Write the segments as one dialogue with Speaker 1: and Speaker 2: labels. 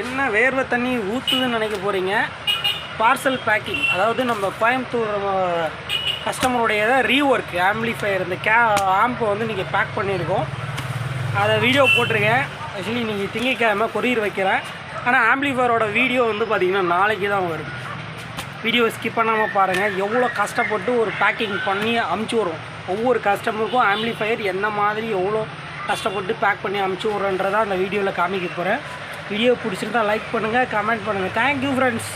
Speaker 1: என்ன வேர்வை தண்ணி ஊற்றுதுன்னு நினைக்க போகிறீங்க. பார்சல் பேக்கிங், அதாவது நம்ம கோயம்புத்தூர் கஸ்டமருடைய ரீஒர்க் ஆம்பிளிஃபையர் இந்த ஆம்பை வந்து நீங்கள் பேக் பண்ணியிருக்கோம். அதை வீடியோ போட்டிருக்கேன். ஆக்சுவலி நீங்கள் திங்கக்கிழமை கொரியர் வைக்கிறேன். ஆனால் ஆம்பிளிஃபையரோட வீடியோ வந்து பார்த்திங்கன்னா நாளைக்கு தான் வரும். வீடியோ ஸ்கிப் பண்ணாமல் பாருங்கள். எவ்வளோ கஷ்டப்பட்டு ஒரு பேக்கிங் பண்ணி அமுச்சு விட்றோம். ஒவ்வொரு கஸ்டமருக்கும் ஆம்பிளிஃபையர் என்ன மாதிரி எவ்வளோ கஷ்டப்பட்டு பேக் பண்ணி அமுச்சு விட்றன்றதை அந்த வீடியோவில் காமிக்க போகிறேன். வீடியோ பிடிச்சிருந்தா லைக் பண்ணுங்கள், கமெண்ட் பண்ணுங்கள். Thank you friends.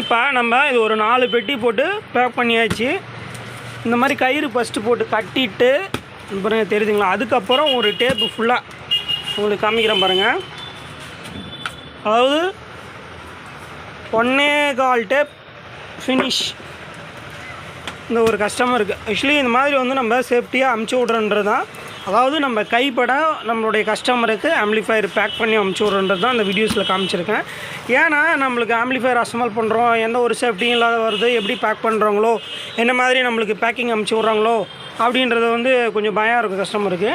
Speaker 1: இப்போ நம்ம இது ஒரு 4 பெட்டி போட்டு பேக் பண்ணியாச்சு. இந்த மாதிரி கயிறு ஃபஸ்ட்டு போட்டு கட்டிட்டு பாருங்கள், தெரியுதுங்களா? அதுக்கப்புறம் ஒரு டேப்பு ஃபுல்லாக உங்களுக்கு காமிக்கிறேன் பாருங்கள். அதாவது 1.25 டேப் ஃபினிஷ் இந்த ஒரு கஸ்டமருக்கு. ஆக்சுவலி இந்த மாதிரி வந்து நம்ம சேஃப்டியாக அமுச்சு விட்றன்றது தான், அதாவது நம்ம கைப்பட நம்மளுடைய கஸ்டமருக்கு ஆம்பிளிஃபையர் பேக் பண்ணி அமுச்சு விட்றன்றது தான் அந்த வீடியோஸில் காமிச்சிருக்கேன். ஏன்னா நம்மளுக்கு ஆம்பிளிஃபையர் அசம்பிள் பண்ணுறோம், எந்த ஒரு சேஃப்டியும் இல்லாத வருது, எப்படி பேக் பண்ணுறாங்களோ, என்ன மாதிரி நம்மளுக்கு பேக்கிங் அமுச்சு விட்றாங்களோ அப்படின்றது வந்து கொஞ்சம் பயம் இருக்கும் கஸ்டமருக்கு.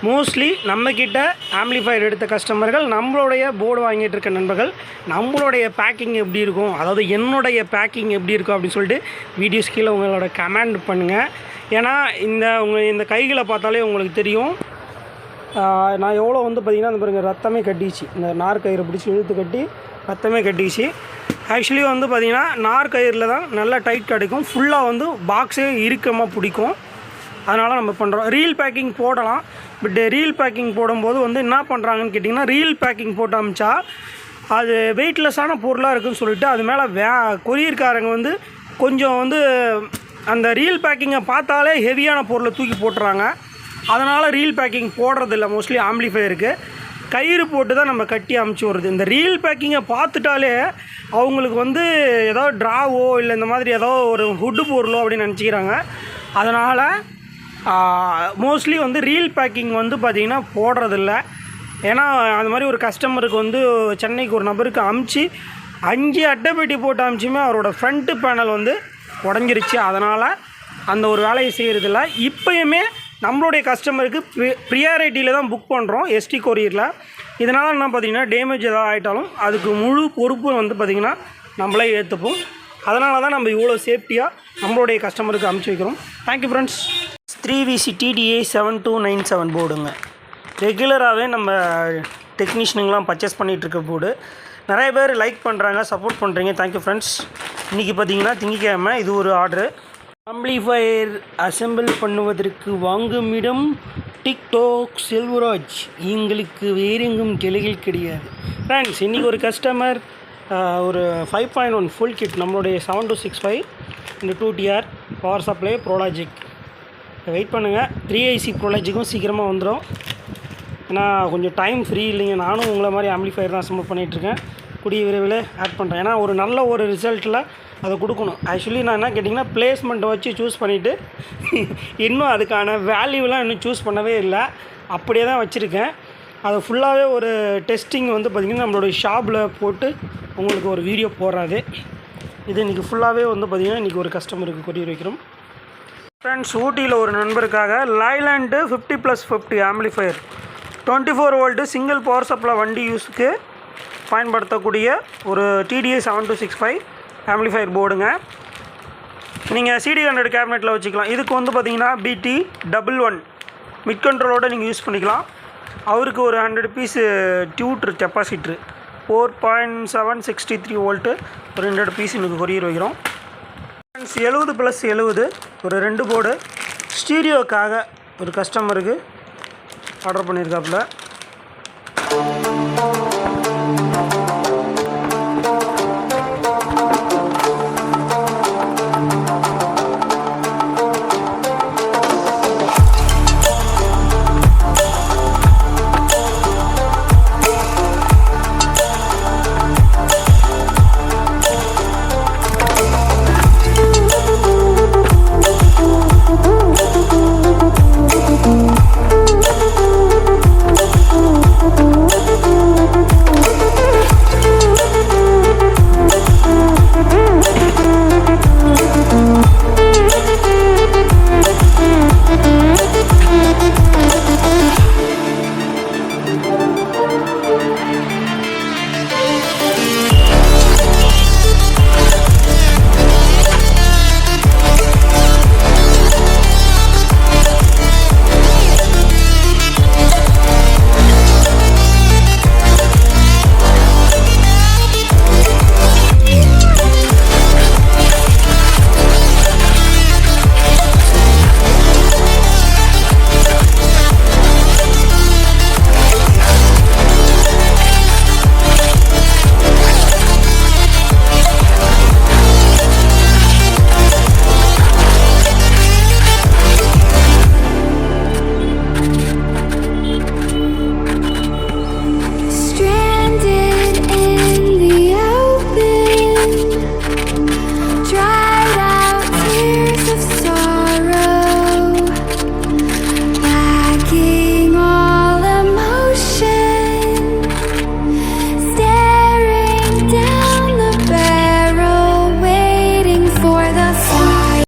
Speaker 1: மோஸ்ட்லி நம்மக்கிட்ட ஆம்பிளிஃபையர் எடுத்த கஸ்டமர்கள் நம்மளுடைய போர்டு வாங்கிட்டு இருக்க நண்பர்கள் நம்மளுடைய பேக்கிங் எப்படி இருக்கும், அதாவது என்னுடைய பேக்கிங் எப்படி இருக்கும் அப்படின்னு சொல்லிட்டு வீடியோஸ் கீழே உங்களோட கமெண்ட் பண்ணுங்கள். ஏன்னா இந்த கைகளை பார்த்தாலே உங்களுக்கு தெரியும் நான் எவ்வளோ வந்து பார்த்திங்கன்னா அந்த பாருங்கள் ரத்தமே கட்டிச்சு. இந்த நார் கயிறை பிடிச்சி இழுத்து கட்டி ரத்தமே கட்டிச்சு. ஆக்சுவலி வந்து பார்த்திங்கன்னா நார் கயிறில் தான் நல்லா டைட் கிடைக்கும், ஃபுல்லாக வந்து பாக்ஸே இறுக்கமாக பிடிக்கும். அதனால் நம்ம பண்ணுறோம். ரீல் பேக்கிங் போடலாம். பட் ரீல் பேக்கிங் போடும்போது வந்து என்ன பண்ணுறாங்கன்னு கேட்டிங்கன்னா, ரீல் பேக்கிங் போட்டு அமிச்சா அது வெயிட்லெஸ்ஸான பொருளாக இருக்குதுன்னு சொல்லிட்டு அது மேலே கொரியர்காரங்க வந்து கொஞ்சம் வந்து அந்த ரீல் பேக்கிங்கை பார்த்தாலே ஹெவியான பொருளை தூக்கி போட்டுறாங்க. அதனால் ரீல் பேக்கிங் போடுறதில்ல மோஸ்ட்லி ஆம்பிளிஃபையருக்கு. கயிறு போட்டு தான் நம்ம கட்டி அமுச்சு விட்றது. இந்த ரீல் பேக்கிங்கை பார்த்துட்டாலே அவங்களுக்கு வந்து ஏதோ ட்ராவோ இல்லை இந்த மாதிரி ஏதோ ஒரு ஹுட்டு பொருளோ அப்படின்னு நினச்சிக்கிறாங்க. அதனால் மோஸ்ட்லி வந்து ரீல் பேக்கிங் வந்து பார்த்திங்கன்னா போடுறதில்ல. ஏன்னா அந்த மாதிரி ஒரு கஸ்டமருக்கு வந்து சென்னைக்கு ஒரு நபருக்கு அமுச்சு 5 அட்டைப்பெட்டி போட்டு அமுச்சுமே அவரோட ஃப்ரண்ட்டு பேனல் வந்து உடஞ்சிருச்சு. அதனால் அந்த ஒரு வேலையை செய்கிறதில்ல. இப்போயுமே நம்மளுடைய கஸ்டமருக்கு ப்ரியாரிட்டியில் தான் புக் பண்ணுறோம் எஸ்டி கொரியரில். இதனால் என்ன பார்த்திங்கன்னா டேமேஜ் எதாவது ஆகிட்டாலும் அதுக்கு முழு பொறுப்பு வந்து பார்த்திங்கன்னா நம்மளே ஏற்றுப்போம். அதனால தான் நம்ம இவ்வளோ சேஃப்டியாக நம்மளுடைய கஸ்டமருக்கு அமுச்சு வைக்கிறோம். Thank you friends. 3VC TDA 7297 போர்டுங்க. ரெகுலராகவே நம்ம டெக்னீஷியனுங்களாம் பர்ச்சேஸ் பண்ணிகிட்ருக்க போர்டு. நிறைய பேர் லைக் பண்ணுறாங்க, சப்போர்ட் பண்ணுறீங்க. Thank you friends. இன்றைக்கி பார்த்திங்கன்னா திங்கக்கிழமை இது ஒரு ஆர்டரு. ஆம்பிளிஃபையர் அசெம்பிள் பண்ணுவதற்கு வாங்கும் இடம் டிக்டாக் செல்வராஜ், எங்களுக்கு வேறெங்கும் கிளைகள் கிடையாது. ஃப்ரெண்ட்ஸ், இன்றைக்கி ஒரு கஸ்டமர் ஒரு 5.1 ஃபுல் கிட் நம்மளுடைய 7265 இந்த 2TR power supply Pro Logic. Wait பண்ணுங்கள், 3IC ப்ரோலாஜிக்கும் சீக்கிரமாக வந்துடும். ஏன்னா கொஞ்சம் டைம் ஃப்ரீ இல்லைங்க. நானும் உங்களை மாதிரி ஆம்பிளிஃபையர் தான் அசெம்பிள் பண்ணிகிட்ருக்கேன். கூடிய விரைவில் ஆட் பண்ணுறேன். ஏன்னா ஒரு நல்ல ஒரு ரிசல்ட்டில் அதை கொடுக்கணும். ஆக்சுவலி நான் என்ன கேட்டிங்கன்னா ப்ளேஸ்மெண்ட்டை வச்சு சூஸ் பண்ணிவிட்டு இன்னும் அதுக்கான வேல்யூலாம் இன்னும் சூஸ் பண்ணவே இல்லை, அப்படியே தான் வச்சுருக்கேன். அது ஃபுல்லாகவே ஒரு டெஸ்டிங் வந்து பார்த்திங்கன்னா நம்மளுடைய ஷாப்பில் போட்டு உங்களுக்கு ஒரு வீடியோ போடுறாது. இது இன்றைக்கி ஃபுல்லாகவே வந்து பார்த்திங்கன்னா இன்றைக்கி ஒரு கஸ்டமருக்கு கொரியர் வைக்கிறோம். ஃப்ரெண்ட்ஸ், ஊட்டியில் ஒரு நண்பருக்காக Leyland 50+50 amplifier 24 volt single power supply வண்டி யூஸுக்கு பயன்படுத்தக்கூடிய ஒரு TDA 7265 ஆம்பிளிஃபையர் போர்டுங்க. நீங்கள் CD100 கேபினெட்டில் வச்சுக்கலாம். இதுக்கு வந்து பார்த்திங்கன்னா BT11 மிட் கண்ட்ரோலோடு நீங்கள் யூஸ் பண்ணிக்கலாம். அவருக்கு ஒரு 100 பீஸு டியூட்ரு கெப்பாசிட்ரு 4.763 வோல்ட்டு ஒரு 100 பீஸ் எனக்கு கொரியர் வைக்கிறோம். 70+70 ஒரு 2 போர்டு ஸ்டீரியோக்காக ஒரு கஸ்டமருக்கு ஆர்டர் பண்ணியிருக்காப்புல.